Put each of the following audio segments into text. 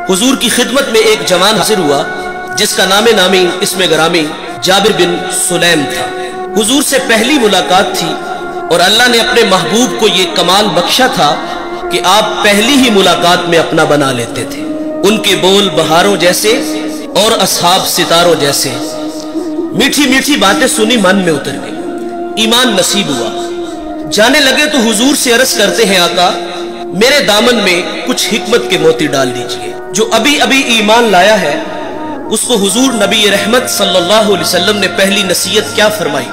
हुजूर की खिदमत में एक जवान हाजिर हुआ जिसका नामे नामी इसमें गरामी जाबिर बिन सुलैम था। हुजूर से पहली मुलाकात थी और अल्लाह ने अपने महबूब को ये कमाल बख्शा था कि आप पहली ही मुलाकात में अपना बना लेते थे। उनके बोल बहारों जैसे और असहाब सितारों जैसे। मीठी मीठी बातें सुनी मन में उतर गई, ईमान नसीब हुआ। जाने लगे तो हुजूर से अर्ज करते हैं आका मेरे दामन में कुछ हिकमत के मोती डाल दीजिए। जो अभी अभी ईमान लाया है उसको हुजूर नबी रहमत सल्लल्लाहु अलैहि वसल्लम ने पहली नसीहत क्या फरमाई?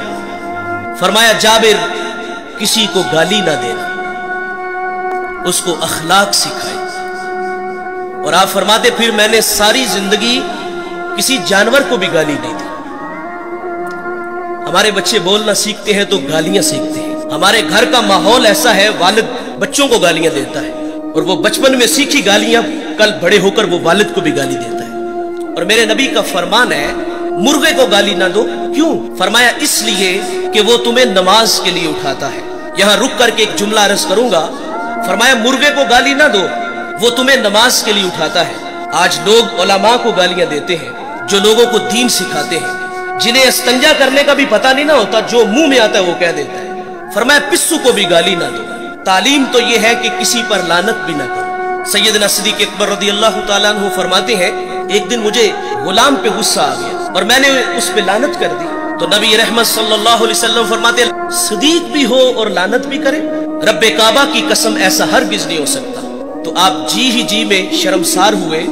फरमाया जाबिर किसी को गाली ना देना, उसको अखलाक सिखाए। और आप फरमाते फिर मैंने सारी जिंदगी किसी जानवर को भी गाली नहीं दी। हमारे बच्चे बोलना सीखते हैं तो गालियां सीखते हैं। हमारे घर का माहौल ऐसा है, वालिद बच्चों को गालियां देता है और वो बचपन में सीखी गालियां कल बड़े होकर वो वालिद को भी गाली देता है। और मेरे नबी का फरमान है मुर्गे को गाली ना दो। क्यों? फरमाया इसलिए कि वो तुम्हें नमाज के लिए उठाता है। यहां रुक करके एक जुमला अर्ज करूंगा। फरमाया मुर्गे को गाली ना दो, वो तुम्हें नमाज के लिए उठाता है। आज लोग उलमा को गालियां देते हैं, जो लोगों को दीन सिखाते हैं, जिन्हें इस्तंजा करने का भी पता नहीं ना होता, जो मुंह में आता है वो कह देता है। फरमाया पिस्सू को भी गाली ना दो। तालीम तो ये है कि किसी पर लानत भी ना करो। सैयदना सिद्दीक़ अकबर रज़ियल्लाहु ताला अन्हु फरमाते हैं एक दिन मुझे गुलाम पे गुस्सा आ गया और मैंने उस पे लानत कर दी। तो नबी रहमत सल्लल्लाहु अलैहि वसल्लम फरमाते सिद्दीक़ भी हो और लानत भी करे, रब्बे काबा की कसम ऐसा हरगिज़ नहीं हो सकता। तो आप जी ही जी में शर्मसार हुए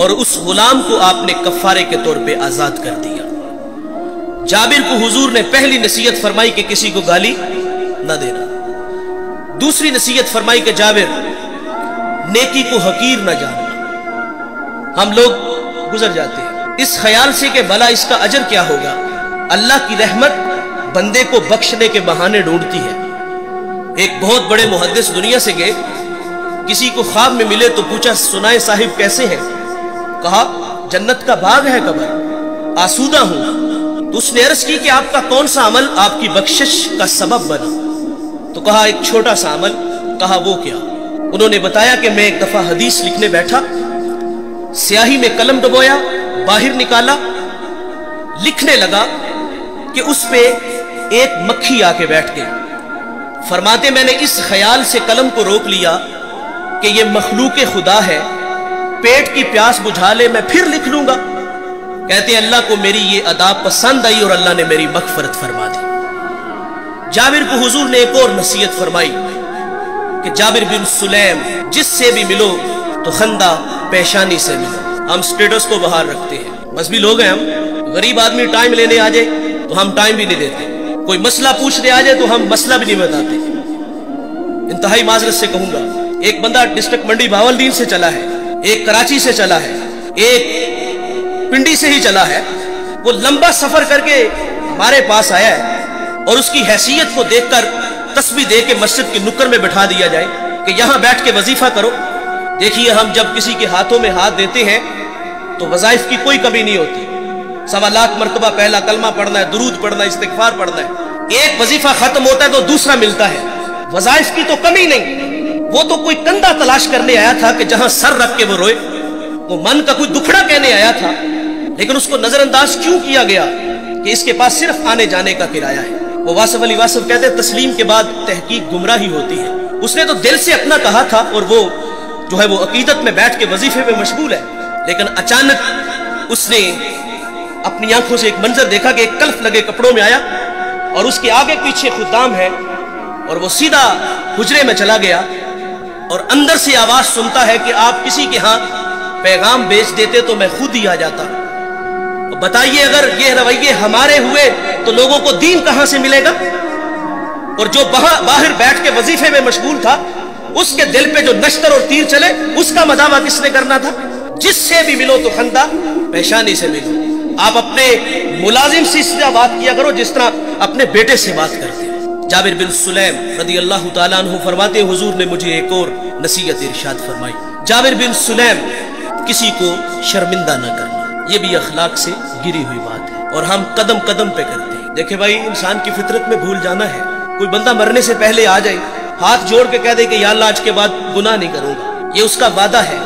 और उस गुलाम को आपने कफ़ारे के तौर पे आजाद कर दिया। जाबिर को हुजूर ने पहली नसीहत फरमाई कि किसी को गाली न देना। दूसरी नसीहत फरमाई कि जाबिर नेकी को हकीर न जानना। हम लोग गुजर जाते हैं इस ख्याल से कि भला इसका अजर क्या होगा। अल्लाह की रहमत बंदे को बख्शने के बहाने ढूंढती है। एक बहुत बड़े मुहद्दिस दुनिया से गए, किसी को ख्वाब में मिले तो पूछा सुनाए साहिब कैसे हैं? कहा जन्नत का बाग है कबर, आसूदा हूं। तो उसने अर्ज की कि आपका कौन सा अमल आपकी बख्शिश का सबब बना? तो कहा एक छोटा सा अमल। कहा वो क्या? उन्होंने बताया कि मैं एक दफा हदीस लिखने बैठा, स्याही में कलम डुबोया, बाहर निकाला, लिखने लगा कि उस पे एक मक्खी आके बैठ गई। फरमाते मैंने इस ख्याल से कलम को रोक लिया कि ये मखलूक खुदा है, पेट की प्यास बुझा ले मैं फिर लिख लूंगा। कहते अल्लाह को मेरी ये अदा पसंद आई और अल्लाह ने मेरी मगफरत फरमा दी। जाबिर को हुजूर ने एक और नसीहत फरमाई कि जाबिर बिन सुलैम जिससे भी मिलो तो खंदा पेशानी से मिलो। हम स्टेटस को बाहर रखते हैं, मजहबी लोग हैं हम। गरीब आदमी टाइम लेने आ जाए तो हम टाइम भी नहीं देते, कोई मसला पूछने आ जाए तो हम मसला भी नहीं बताते। इंतहाई माजरत से कहूंगा, एक बंदा डिस्ट्रिक्ट मंडी भावलदीन से चला है, एक कराची से चला है, एक पिंडी से ही चला है। वो लंबा सफर करके हमारे पास आया है और उसकी हैसियत को देखकर तस्बीह दे के मस्जिद के नुक्कर में बैठा दिया जाए कि यहां बैठ के वजीफा करो। देखिए हम जब किसी के हाथों में हाथ देते हैं तो वज़ाइफ की कोई कमी नहीं होती। 1.25 लाख मरतबा पहला कलमा पढ़ना है, दुरूद पढ़ना है, इस्तिग़फ़ार पढ़ना है। एक वजीफा खत्म होता है तो दूसरा मिलता है। वज़ाइफ की तो कमी नहीं। वो तो कोई कंधा तलाश करने आया था कि जहां सर रख के वो रोए। वो मन का कोई दुखड़ा कहने आया था, लेकिन उसको नजरअंदाज क्यों किया गया कि इसके पास सिर्फ आने जाने का किराया है। वो वासिफ अली वासिफ कहते हैं तस्लीम के बाद तहकीक गुमराही होती है। उसने तो दिल से अपना कहा था और वो जो है वो अकीदत में बैठ के वजीफे में मशगूल है, लेकिन अचानक उसने अपनी आंखों से एक मंजर देखा कि एक कल्फ लगे कपड़ों में आया और उसके आगे पीछे खुदाम है और वो सीधा हुजरे में चला गया और अंदर से आवाज सुनता है कि आप किसी के यहां पैगाम बेच देते तो मैं खुद ही आ जाता। बताइए अगर ये रवैये हमारे हुए तो लोगों को दीन कहां से मिलेगा? और जो बाहर बैठ के वजीफे में मशगूल था उसके दिल पे जो नश्तर और तीर चले उसका मदावा किसने करना था? जिससे भी मिलो तो खंदा पेशानी से मिलो। आप अपने मुलाजिम से इस तरह बात किया करो जिस तरह अपने बेटे से बात करते हैं। जाबिर बिन सुलैम रज़ियल्लाहु ताला अन्हु फरमाते हुजूर ने मुझे एक और नसीहत इरशाद फरमाई। जाबिर बिन सुलैम किसी को शर्मिंदा न करना, ये भी अखलाक से गिरी हुई बात है और हम कदम कदम पे करते हैं। देखे भाई इंसान की फितरत में भूल जाना है। कोई बंदा मरने से पहले आ जाए हाथ जोड़ के कह दे कि या अल्लाह आज के बाद गुनाह नहीं करूंगा, ये उसका वादा है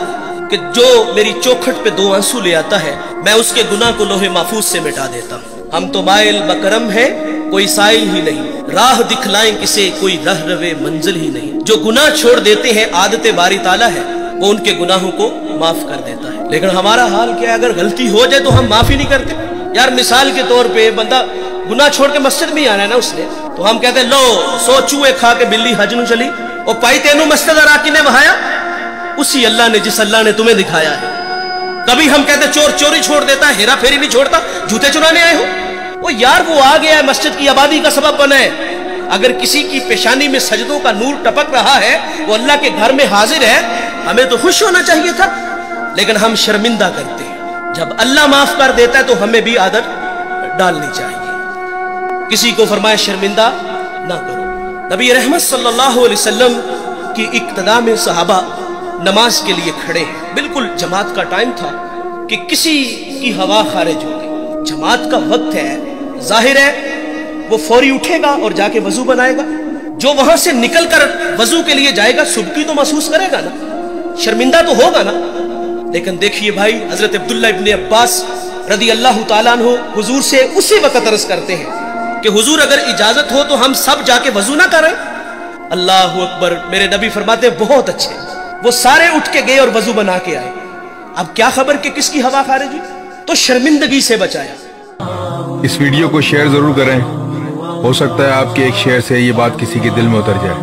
کہ جو میری چوکھٹ پہ 2 آنسو لے آتا ہے میں اس کے گناہ کو لوہے محفوظ سے مٹا دیتا ہوں۔ ہم تو مائل بکرم ہے کوئی سائل ہی نہیں، راہ دکھلائیں کسے کوئی رہ روے منزل ہی نہیں۔ جو گناہ چھوڑ دیتے ہیں عادت باری تعالیٰ ہے وہ ان کے گناہوں کو معاف کر دیتا ہے۔ لیکن ہمارا حال کیا ہے؟ اگر غلطی ہو جائے تو ہم معاف ہی نہیں کرتے۔ یار مثال کے طور پہ بندہ گناہ چھوڑ کے مسجد میں ہی آنا ہے نا اس نے، تو ہم کہتے ہیں لو 100 چوہے کھا کے بلی حج نو چلی اور پائی تینوں مسجد آ نے بہایا، اسی اللہ نے جس اللہ نے تمہیں دکھایا ہے۔ کبھی ہم کہتے ہیں چور چوری چھوڑ دیتا ہے، ہیرا پھیری نہیں چھوڑتا، جوتے چرانے آئے ہو۔ وہ یار وہ آ گیا ہے مسجد کی آبادی کا سبب بنا ہے۔ اگر کسی کی پیشانی میں سجدوں کا نور ٹپک رہا ہے، وہ اللہ کے گھر میں حاضر ہے، ہمیں تو خوش ہونا چاہیے تھا، لیکن ہم شرمندہ کرتے ہیں۔ جب اللہ معاف کر دیتا ہے تو ہمیں بھی عادت ڈالنی چاہیے۔ کسی کو فرمایا شرمندہ نہ کرو۔ نبی رحمت صلی اللہ علیہ وسلم کی اقتداء میں صحابہ نماز کے لیے کھڑے ہیں، بالکل جماعت کا ٹائم تھا کہ کسی کی ہوا خارج ہو گئی، جماعت کا وقت ہے، ظاہر ہے وہ فوری اٹھے گا اور جا کے وضو بنائے گا۔ جو وہاں سے نکل کر وضو کے لیے جائے گا سبکی تو محسوس کرے گا نا، شرمندہ تو ہوگا نا۔ لیکن دیکھیے بھائی، حضرت عبداللہ ابن عباس رضی اللہ تعالیٰ عنہ حضور سے اسی وقت عرض کرتے ہیں کہ حضور اگر اجازت ہو تو ہم سب جا کے وضو نہ کریں۔ اللہ اکبر، میرے نبی فرماتے ہیں بہت اچھے۔ وہ سارے اٹھ کے گئے اور وضو بنا کے آئے۔ اب کیا خبر کہ کس کی ہوا خارج ہوئی، تو شرمندگی سے بچایا۔ اس ویڈیو کو شیئر ضرور کریں، ہو سکتا ہے آپ کے ایک شیئر سے یہ بات کسی کے دل میں اتر جائے۔